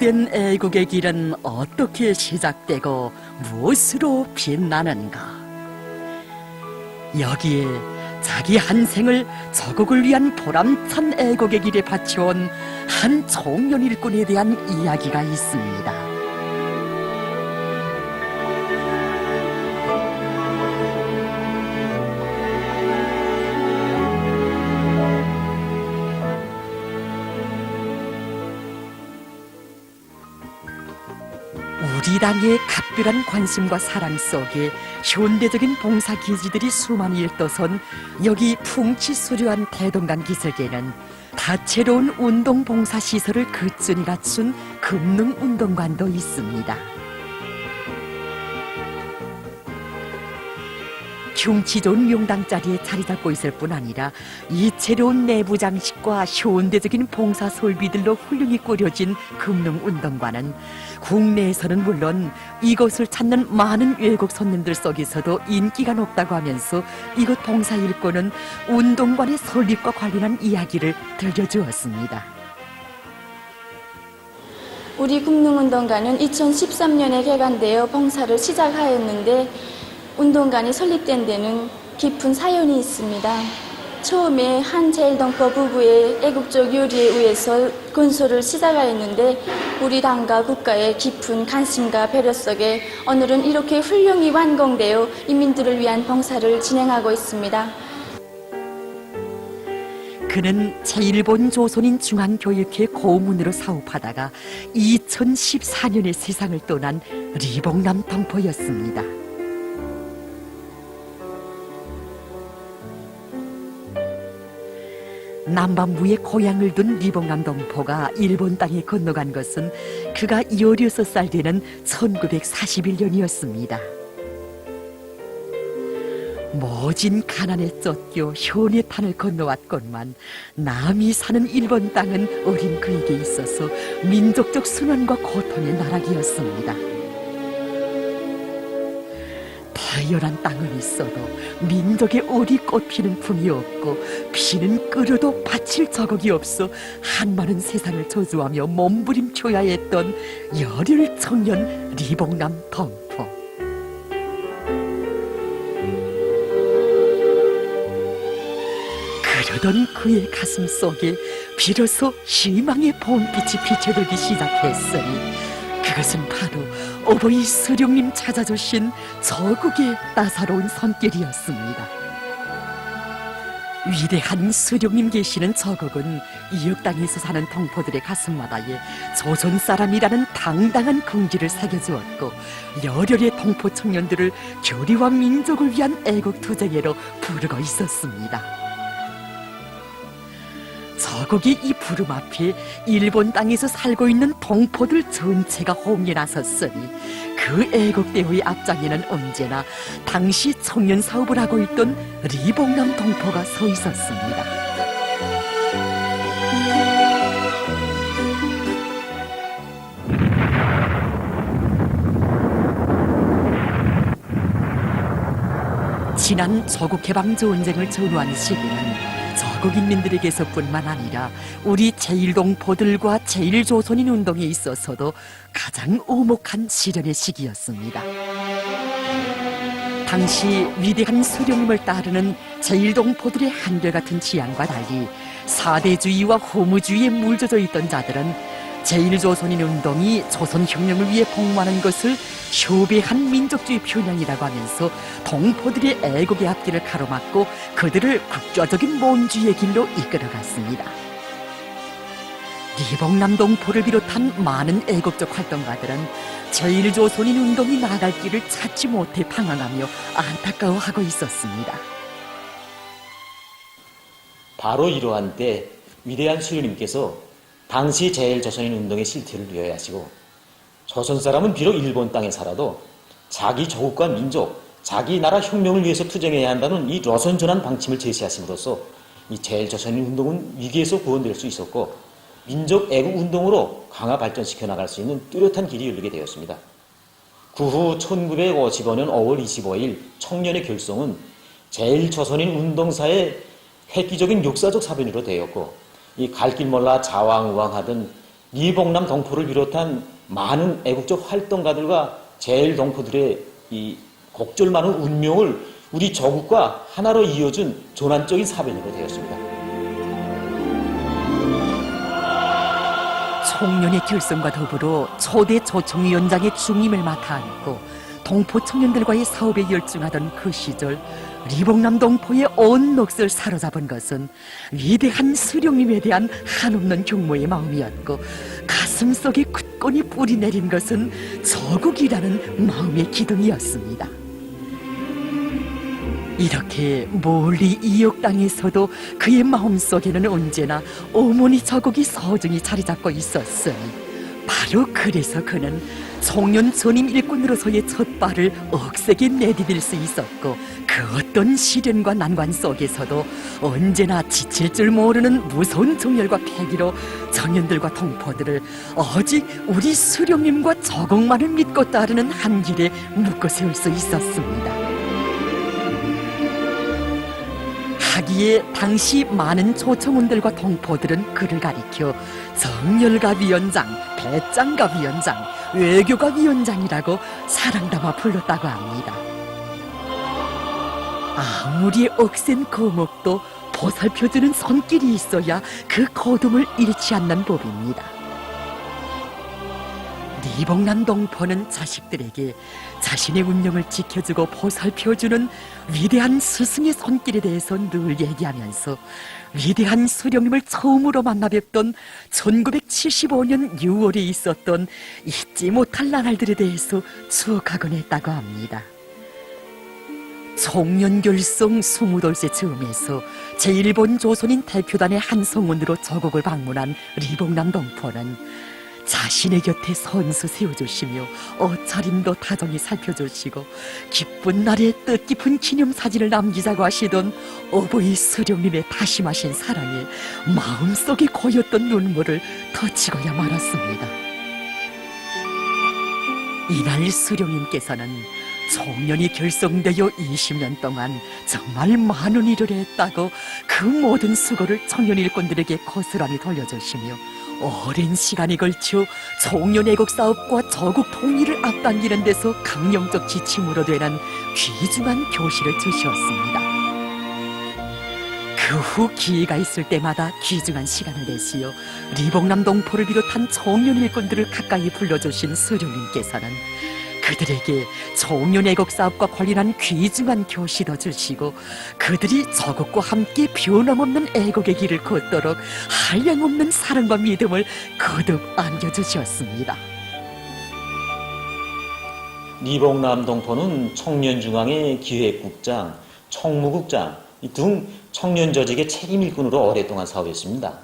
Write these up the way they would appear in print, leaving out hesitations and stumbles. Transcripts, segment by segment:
참된 애국의 길은 어떻게 시작되고 무엇으로 빛나는가? 여기에 자기 한 생을 저국을 위한 보람찬 애국의 길에 바쳐온 한 청년 일꾼에 대한 이야기가 있습니다. 우리 당의 각별한 관심과 사랑 속에 현대적인 봉사 기지들이 수많이 일떠선 여기 풍치수려한 대동강 기슭에는 다채로운 운동 봉사 시설을 그쯤이 갖춘 금능운동관도 있습니다. 흉치 좋은 명당 자리에 자리 잡고 있을 뿐 아니라 이채로운 내부 장식과 현대적인 봉사 설비들로 훌륭히 꾸려진 금능운동관은 국내에서는 물론 이곳을 찾는 많은 외국 손님들 속에서도 인기가 높다고 하면서 이곳 봉사 일꾼은 운동관의 설립과 관련한 이야기를 들려주었습니다. 우리 금능운동관은 2013년에 개관되어 봉사를 시작하였는데 운동관이 설립된 데는 깊은 사연이 있습니다. 처음에 한 제일동포 부부의 애국적 요리에 의해서 건설을 시작하였는데 우리 당과 국가의 깊은 관심과 배려 속에 오늘은 이렇게 훌륭히 완공되어 인민들을 위한 봉사를 진행하고 있습니다. 그는 제1본 조선인 중앙교육회 고문으로 사업하다가 2014년에 세상을 떠난 리봉남 동포였습니다. 남반부에 고향을 둔 리봉남 동포가 일본 땅에 건너간 것은 그가 16살 되는 1941년이었습니다. 모진 가난에 쫓겨 현의 탄을 건너왔건만 남이 사는 일본 땅은 어린 그에게 있어서 민족적 순환과 고통의 나락이었습니다. 다연한 땅은 있어도 민족의 어리 꽃피는 품이 없고 피는 끓여도 바칠 자국이 없어 한많은 세상을 저주하며 몸부림쳐야 했던 열혈 청년 리봉남 동포. 그러던 그의 가슴 속에 비로소 희망의 봄빛이 비춰들기 시작했으니 그것은 바로 어버이 수령님 찾아주신 저국의 따사로운 손길이었습니다. 위대한 수령님 계시는 저국은 이역 땅에서 사는 동포들의 가슴마다에 조선 사람이라는 당당한 긍지를 새겨주었고 열혈의 동포 청년들을 교리와 민족을 위한 애국 투쟁에로 부르고 있었습니다. 저국의 이 부름 앞에 일본 땅에서 살고 있는 동포들 전체가 홍해 나섰으니 그 애국대회의 앞장에는 언제나 당시 청년 사업을 하고 있던 리봉남 동포가 서 있었습니다. 지난 조국해방 전쟁을 전후한 시기는 저국인민들에게서뿐만 아니라 우리 제1동포들과 제1조선인 운동에 있어서도 가장 오목한 시련의 시기였습니다. 당시 위대한 수령님을 따르는 제1동포들의 한결같은 지향과 달리 사대주의와 허무주의에 물젖어 있던 자들은 제1조선인 운동이 조선혁명을 위해 복무하는 것을 쇼배한 민족주의 표현이라고 하면서 동포들의 애국의 앞길을 가로막고 그들을 국가적인 몬주의의 길로 이끌어갔습니다. 리봉남 동포를 비롯한 많은 애국적 활동가들은 제1조선인 운동이 나아갈 길을 찾지 못해 방황하며 안타까워하고 있었습니다. 바로 이러한 때 위대한 수령님께서 당시 제1조선인 운동의 실태를 요약하시고 조선 사람은 비록 일본 땅에 살아도 자기 조국과 민족, 자기 나라 혁명을 위해서 투쟁해야 한다는 이 로선전환 방침을 제시하심으로써 이 제1조선인 운동은 위기에서 구원될 수 있었고 민족 애국 운동으로 강화 발전시켜 나갈 수 있는 뚜렷한 길이 열리게 되었습니다. 그 후 1955년 5월 25일 청년의 결성은 제1조선인 운동사의 획기적인 역사적 사변으로 되었고 이 갈 길 몰라 좌왕우왕하던 리봉남 동포를 비롯한 많은 애국적 활동가들과 제일 동포들의 이 곡절 많은 운명을 우리 조국과 하나로 이어준 전환적인 사변으로 되었습니다. 청년의 결성과 더불어 초대 조총위원장의 중임을 맡아 안고 동포 청년들과의 사업에 열중하던 그 시절 리봉남 동포의 온 넋을 사로잡은 것은 위대한 수령님에 대한 한없는 경모의 마음이었고, 가슴속에 굳건히 뿌리 내린 것은 저국이라는 마음의 기둥이었습니다. 이렇게 멀리 이역 땅에서도 그의 마음속에는 언제나 어머니 저국이 소중히 자리 잡고 있었으니, 바로 그래서 그는 청년 전임 일꾼으로서의 첫 발을 억세게 내디딜 수 있었고, 그 어떤 시련과 난관 속에서도 언제나 지칠 줄 모르는 무서운 정열과 패기로 청년들과 동포들을 오직 우리 수령님과 저국만을 믿고 따르는 한 길에 묶어 세울 수 있었습니다. 하기에 당시 많은 조청원들과 동포들은 그를 가리켜 정열가위원장, 배짱가위원장, 외교가위원장이라고 사랑담아 불렀다고 합니다. 아무리 억센 거목도 보살펴주는 손길이 있어야 그 거둠을 잃지 않는 법입니다. 리봉남 동포는 자식들에게 자신의 운명을 지켜주고 보살펴주는 위대한 스승의 손길에 대해서 늘 얘기하면서 위대한 수령님을 처음으로 만나 뵙던 1975년 6월에 있었던 잊지 못할 나날들에 대해서 추억하곤 했다고 합니다. 청년결성 20돌째 즈음에서 제1본 조선인 대표단의 한 성원으로 저국을 방문한 리봉남 동포는 자신의 곁에 선수 세워주시며 옷차림도 다정히 살펴주시고 기쁜 날에 뜻깊은 기념사진을 남기자고 하시던 어버이 수령님의 다심하신 사랑에 마음속에 고였던 눈물을 터치고야 말았습니다. 이날 수령님께서는 청년이 결성되어 20년 동안 정말 많은 일을 했다고 그 모든 수고를 청년 일꾼들에게 고스란히 돌려주시며 오랜 시간에 걸쳐 청년 애국 사업과 저국 통일을 앞당기는 데서 강령적 지침으로 되는 귀중한 교실을 주셨습니다. 그 후 기회가 있을 때마다 귀중한 시간을 내시어 리봉남 동포를 비롯한 청년 일꾼들을 가까이 불러주신 수령님께서는 그들에게 청년 애국 사업과 관련한 귀중한 교시도 주시고 그들이 저국과 함께 변함없는 애국의 길을 걷도록 한량없는 사랑과 믿음을 거듭 안겨주셨습니다. 리봉남 동포는 청년중앙회 기획국장, 총무국장 등 청년조직의 책임일꾼으로 오랫동안 사업했습니다.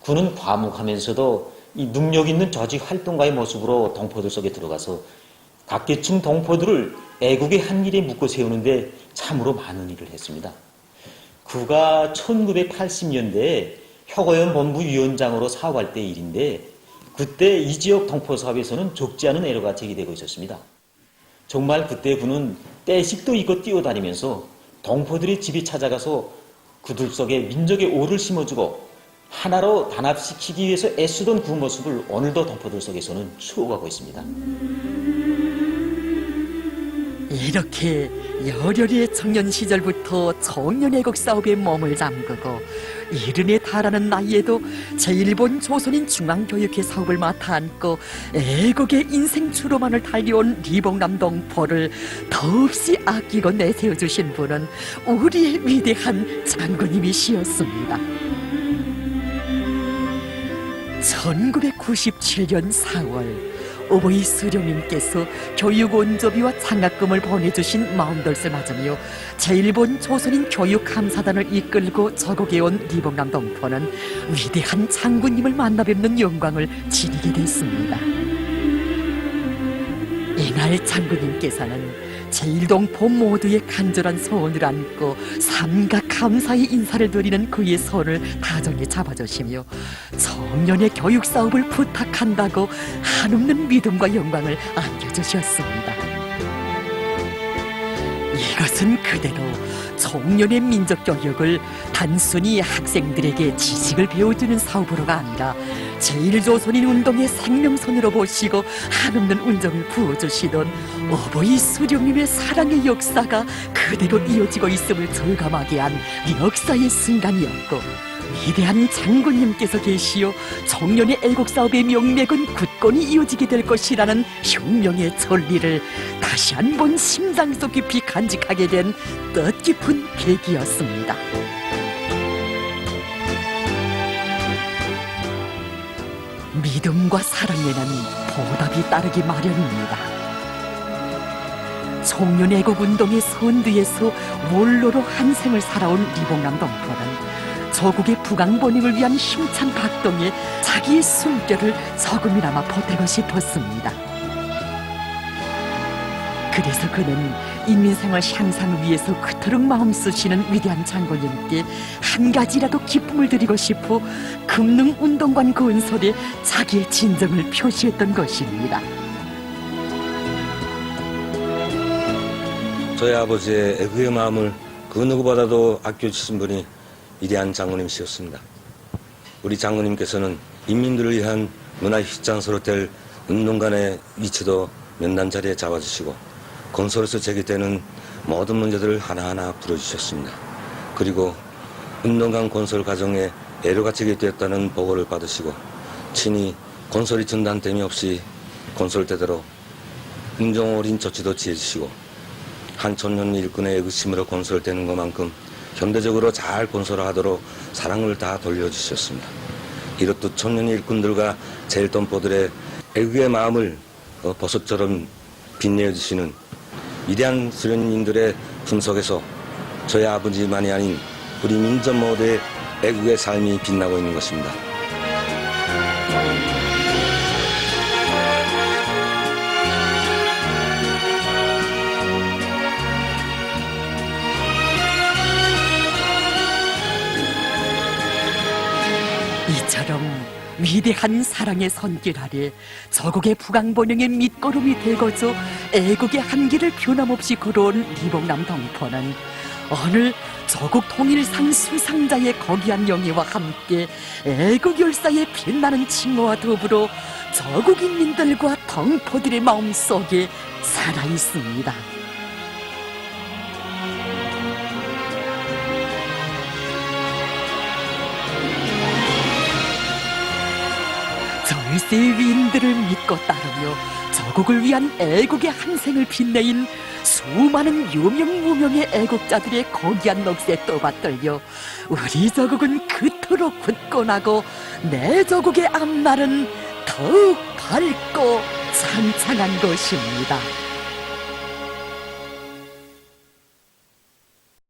그는 과묵하면서도 이 능력 있는 조직 활동가의 모습으로 동포들 속에 들어가서 각계층 동포들을 애국의 한 일에 묶어 세우는데 참으로 많은 일을 했습니다. 그가 1980년대에 혁오연 본부 위원장으로 사업할 때 일인데, 그때 이 지역 동포 사업에서는 적지 않은 애로가 제기되고 있었습니다. 정말 그때 그는 떼식도 입고 뛰어다니면서 동포들의 집에 찾아가서 그들 속에 민족의 오를 심어주고 하나로 단합시키기 위해서 애쓰던 그 모습을 오늘도 동포들 속에서는 추억하고 있습니다. 이렇게 여려리의 청년 시절부터 청년 애국 사업에 몸을 잠그고 이른에 달하는 나이에도 제1본 조선인 중앙교육회 사업을 맡아 안고 애국의 인생추로만을 달려온 리봉남 동포를 더없이 아끼고 내세워주신 분은 우리의 위대한 장군님이시였습니다. 1997년 4월 어버이 수령님께서 교육 원조비와 장학금을 보내주신 마음돌을 맞으며 제1본 조선인 교육감사단을 이끌고 저국에 온 리봉남 동포는 위대한 장군님을 만나 뵙는 영광을 지니게 됐습니다. 이날 장군님께서는 제1동포 모두의 간절한 소원을 안고 삼가 감사의 인사를 드리는 그의 손을 다정히 잡아주시며 청년의 교육 사업을 부탁한다고 한없는 믿음과 영광을 안겨주셨습니다. 이것은 그대로 청년의 민족 교육을 단순히 학생들에게 지식을 배워주는 사업으로가 아니라 제1조선인 운동의 생명선으로 보시고 한없는 운정을 부어주시던 어버이 수령님의 사랑의 역사가 그대로 이어지고 있음을 절감하게 한 역사의 순간이었고, 위대한 장군님께서 계시어 청년의 애국사업의 명맥은 굳건히 이어지게 될 것이라는 혁명의 전리를 다시 한번 심장속 깊이 간직하게 된 뜻깊은 계기였습니다. 믿음과 사랑에는 보답이 따르기 마련입니다. 청년애국운동의 선두에서 원로로 한 생을 살아온 리봉남 동포는 조국의 부강번영을 위한 힘찬 박동에 자기의 숨결을 조금이나마 보태고 싶었습니다. 그래서 그는 인민생활 향상을 위해서 그토록 마음 쓰시는 위대한 장군님께 한 가지라도 기쁨을 드리고 싶어 금능운동관 건설에 자기의 진정을 표시했던 것입니다. 저희 아버지의 애국의 마음을 그 누구보다도 아껴주신 분이 위대한 장군님이셨습니다. 우리 장군님께서는 인민들을 위한 문화 휘장소로 될 운동관의 위치도 면담 자리에 잡아주시고 건설에서 제기되는 모든 문제들을 하나하나 풀어주셨습니다. 그리고 운동관 건설 과정에 애로가 제기되었다는 보고를 받으시고 친히 건설이 중단됨이 없이 건설되도록 인정어린 조치도 취해주시고 한 청년 일꾼의 애국심으로 건설되는 것만큼 현대적으로 잘 건설하도록 사랑을 다 돌려주셨습니다. 이렇듯 청년 일꾼들과 제일동포들의 애국의 마음을 버섯처럼 빛내주시는 위대한 수련님들의 품속에서 저희 아버지만이 아닌 우리 민족 모두의 애국의 삶이 빛나고 있는 것입니다. 이처럼 위대한 사랑의 손길 아래 조국의 부강번영의 밑거름이 되고서 애국의 한길을 변함없이 걸어온 리봉남 동포는 오늘 조국 통일상 수상자의 거기한 영예와 함께 애국 열사의 빛나는 칭호와 더불어 조국 인민들과 동포들의 마음속에 살아있습니다. 절세의 위인들을 믿고 따르며 조국을 위한 애국의 한 생을 빛내인 수많은 유명무명의 애국자들의 거기한 넋에 떠받들려 우리 조국은 그토록 굳건하고 내 조국의 앞날은 더욱 밝고 찬창한 것입니다.